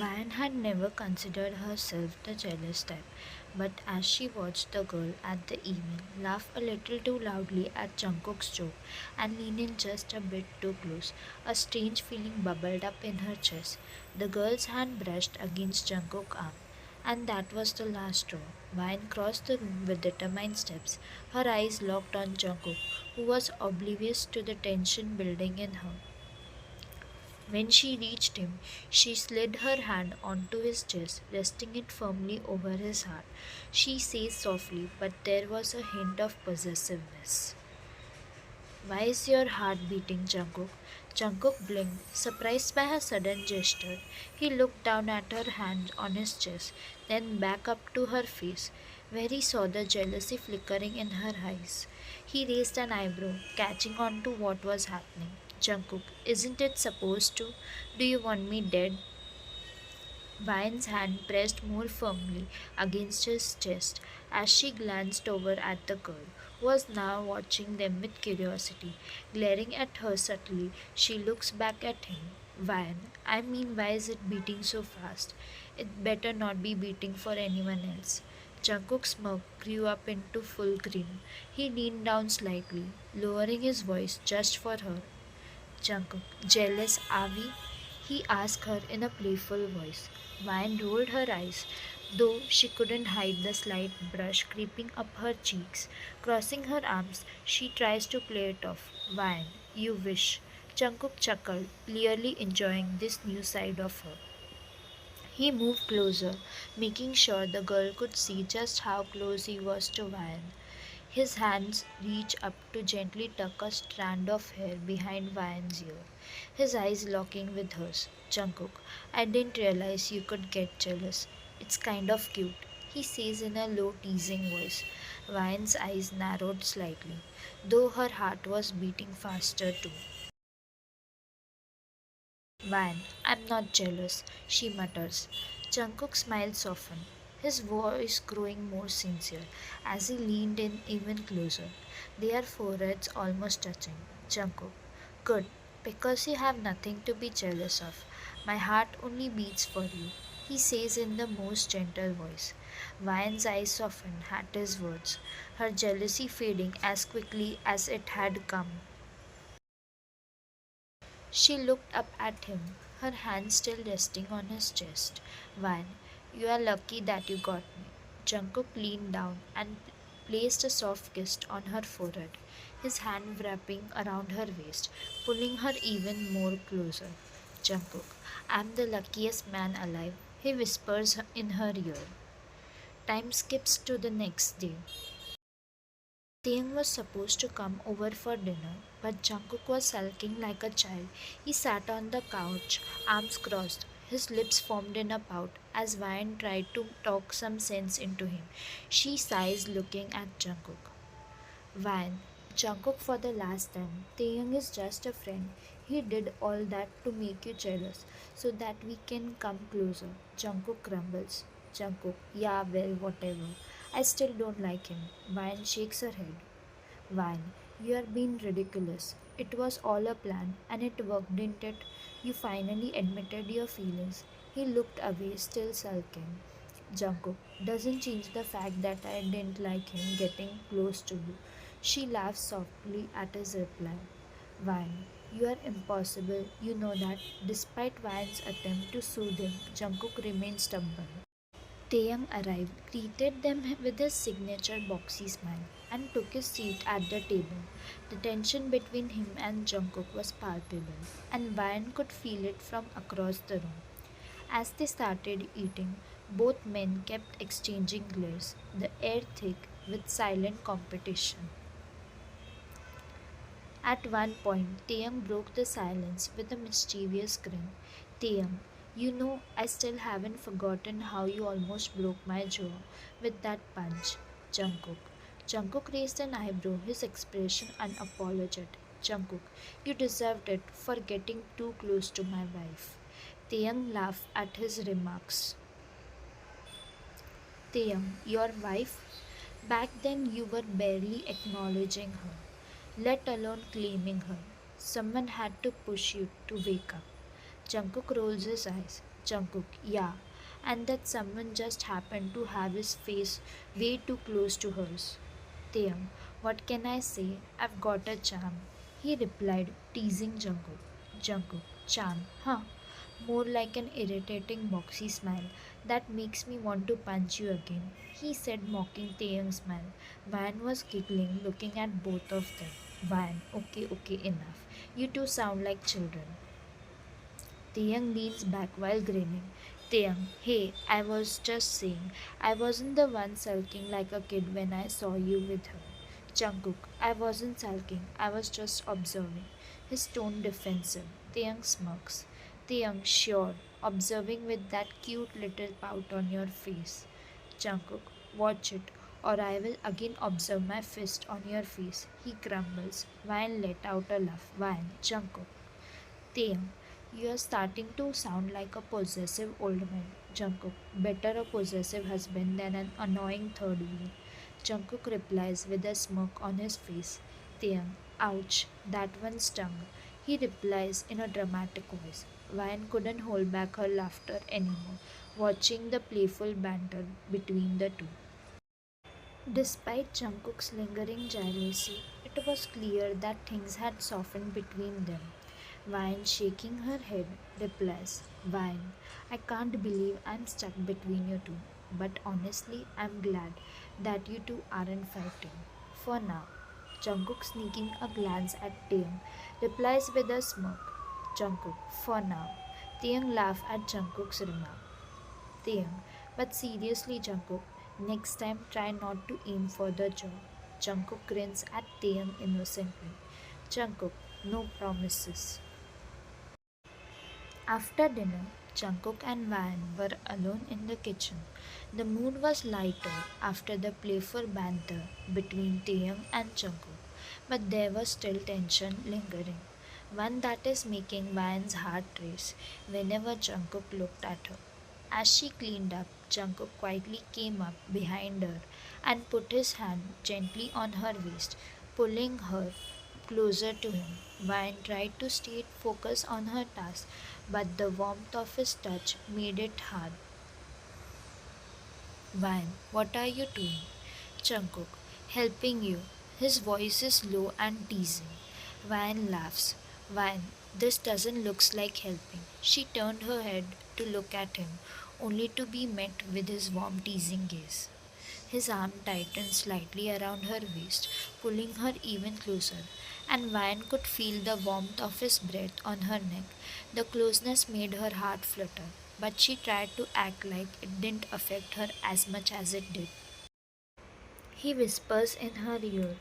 Ryan had never considered herself the jealous type, but as she watched the girl at the evening laugh a little too loudly at Jungkook's joke and lean in just a bit too close, a strange feeling bubbled up in her chest. The girl's hand brushed against Jungkook's arm, and that was the last straw. Ryan crossed the room with determined steps, her eyes locked on Jungkook, who was oblivious to the tension building in her. When she reached him, she slid her hand onto his chest, resting it firmly over his heart. She said softly, but there was a hint of possessiveness. Why is your heart beating, Jungkook? Jungkook blinked, surprised by her sudden gesture. He looked down at her hand on his chest, then back up to her face, where he saw the jealousy flickering in her eyes. He raised an eyebrow, catching on to what was happening. Jungkook, isn't it supposed to? Do you want me dead? Vine's hand pressed more firmly against his chest as she glanced over at the girl, who was now watching them with curiosity. Glaring at her subtly, she looks back at him. Vine, I mean, why is it beating so fast? It better not be beating for anyone else. Jungkook's smirk grew up into full grin. He leaned down slightly, lowering his voice just for her. Jungkook, jealous are we? He asked her in a playful voice. Vine rolled her eyes, though she couldn't hide the slight blush creeping up her cheeks. Crossing her arms, she tries to play it off. Vine, you wish. Jungkook chuckled, clearly enjoying this new side of her. He moved closer, making sure the girl could see just how close he was to Vine. His hands reached up to gently tuck a strand of hair behind Vian's ear, his eyes locking with hers. Jungkook, I didn't realize you could get jealous. It's kind of cute, he says in a low, teasing voice. Vian's eyes narrowed slightly, though her heart was beating faster too. Van, I'm not jealous, she mutters. Jungkook's smile softened, his voice growing more sincere as he leaned in even closer, their foreheads almost touching. Jungkook, good, because you have nothing to be jealous of. My heart only beats for you, he says in the most gentle voice. Vian's eyes softened at his words, her jealousy fading as quickly as it had come. She looked up at him, her hand still resting on his chest. Van, you are lucky that you got me. Jungkook leaned down and placed a soft kiss on her forehead, his hand wrapping around her waist, pulling her even more closer. Jungkook, I'm the luckiest man alive, he whispers in her ear. Time skips to the next day. Taeyang was supposed to come over for dinner, but Jungkook was sulking like a child. He sat on the couch, arms crossed, his lips formed in a pout as Vian tried to talk some sense into him. She sighs, looking at Jungkook. Vian, Jungkook, for the last time, Taeyang is just a friend. He did all that to make you jealous, so that we can come closer. Jungkook grumbles. Jungkook, yeah, well, whatever. I still don't like him. Vian shakes her head. Vine, you are being ridiculous. It was all a plan and it worked, didn't it? You finally admitted your feelings. He looked away, still sulking. Jungkook doesn't change the fact that I didn't like him getting close to you. She laughs softly at his reply. Vine, you are impossible. You know that. Despite Vine's attempt to soothe him, Jungkook remained stubborn. Taeyang arrived, greeted them with his signature boxy smile, and took his seat at the table. The tension between him and Jungkook was palpable, and Vian could feel it from across the room. As they started eating, both men kept exchanging glares, the air thick with silent competition. At one point, Taeyang broke the silence with a mischievous grin. Taeyang, you know, I still haven't forgotten how you almost broke my jaw with that punch. Jungkook. Jungkook raised an eyebrow, his expression unapologetic. Jungkook, you deserved it for getting too close to my wife. Taeyang laughed at his remarks. Taeyang, your wife? Back then you were barely acknowledging her, let alone claiming her. Someone had to push you to wake up. Jungkook rolls his eyes. Jungkook, yeah. And that someone just happened to have his face way too close to hers. Taeyang, what can I say? I've got a charm. He replied, teasing Jungkook. Jungkook, charm, huh? More like an irritating boxy smile that makes me want to punch you again. He said, mocking Taeyang's smile. Van was giggling, looking at both of them. Van, okay, okay, enough. You two sound like children. Taeyang leans back while grinning. Taeyang, hey, I was just saying, I wasn't the one sulking like a kid when I saw you with her. Jungkook, I wasn't sulking, I was just observing. His tone defensive. Taeyang smirks. Taeyang, sure, observing with that cute little pout on your face. Jungkook, watch it, or I will again observe my fist on your face. He grumbles. Vine let out a laugh. Vine, Jungkook. Taeyang, you are starting to sound like a possessive old man. Jungkook, better a possessive husband than an annoying third wheel. Jungkook replies with a smirk on his face. Taeyang, ouch, that one stung. He replies in a dramatic voice. Vine couldn't hold back her laughter anymore, watching the playful banter between the two. Despite Jungkook's lingering jealousy, it was clear that things had softened between them. Vine, shaking her head, replies, Vine, I can't believe I'm stuck between you two. But honestly, I'm glad that you two aren't fighting. For now. Jungkook, sneaking a glance at Taeyang, replies with a smirk. Jungkook, for now. Taeyang laughs at Jungkook's remark. Taeyang, but seriously, Jungkook, next time try not to aim for the jaw. Jungkook grins at Taeyang innocently. Jungkook, no promises. After dinner, Jungkook and Van were alone in the kitchen. The mood was lighter after the playful banter between Taeyang and Jungkook, but there was still tension lingering, one that is making Van's heart race whenever Jungkook looked at her. As she cleaned up, Jungkook quietly came up behind her and put his hand gently on her waist, pulling her closer to him. Vine tried to stay focused on her task, but the warmth of his touch made it hard. Vine, what are you doing? Jungkook, helping you. His voice is low and teasing. Vine laughs. Vine, this doesn't looks like helping. She turned her head to look at him, only to be met with his warm teasing gaze. His arm tightened slightly around her waist, pulling her even closer, and Vine could feel the warmth of his breath on her neck. The closeness made her heart flutter, but she tried to act like it didn't affect her as much as it did. He whispers in her ear,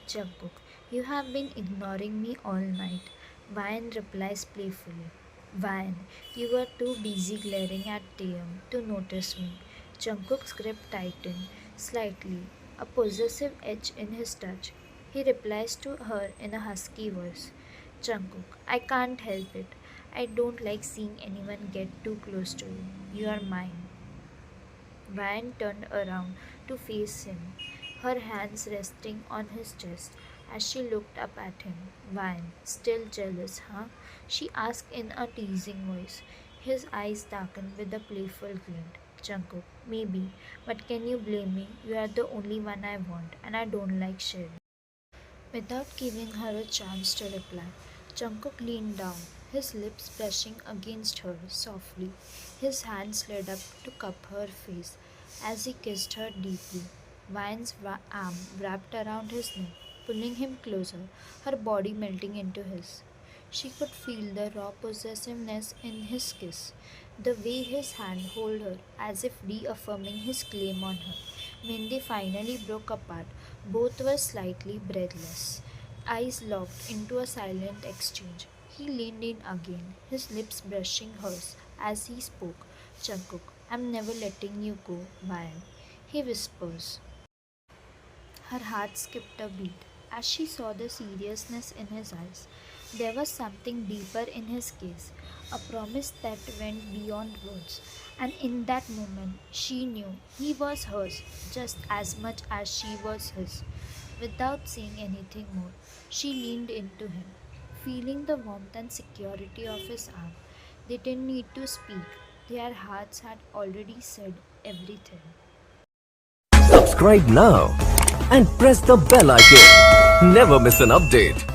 Jungkook, you have been ignoring me all night. Vine replies playfully. Vine, you were too busy glaring at Taeyang to notice me. Jungkook's grip tightened slightly, a possessive edge in his touch. He replies to her in a husky voice. Jungkook, I can't help it. I don't like seeing anyone get too close to you. You are mine. Van turned around to face him, her hands resting on his chest as she looked up at him. Van, still jealous, huh? She asked in a teasing voice. His eyes darkened with a playful glint. Jungkook, maybe, but can you blame me? You are the only one I want, and I don't like sharing. Without giving her a chance to reply, Jungkook leaned down, his lips brushing against her softly. His hand slid up to cup her face as he kissed her deeply. Vine's arm wrapped around his neck, pulling him closer, her body melting into his. She could feel the raw possessiveness in his kiss, the way his hand held her as if reaffirming his claim on her. When they finally broke apart, both were slightly breathless, eyes locked into a silent exchange. He leaned in again, his lips brushing hers as he spoke. Jungkook, I'm never letting you go, Vian. He whispers. Her heart skipped a beat as she saw the seriousness in his eyes. There was something deeper in his gaze, a promise that went beyond words, and in that moment she knew he was hers just as much as she was his. Without saying anything more, she leaned into him, feeling the warmth and security of his arm. They didn't need to speak, Their hearts had already said everything. Subscribe now and press the bell icon. Never miss an update.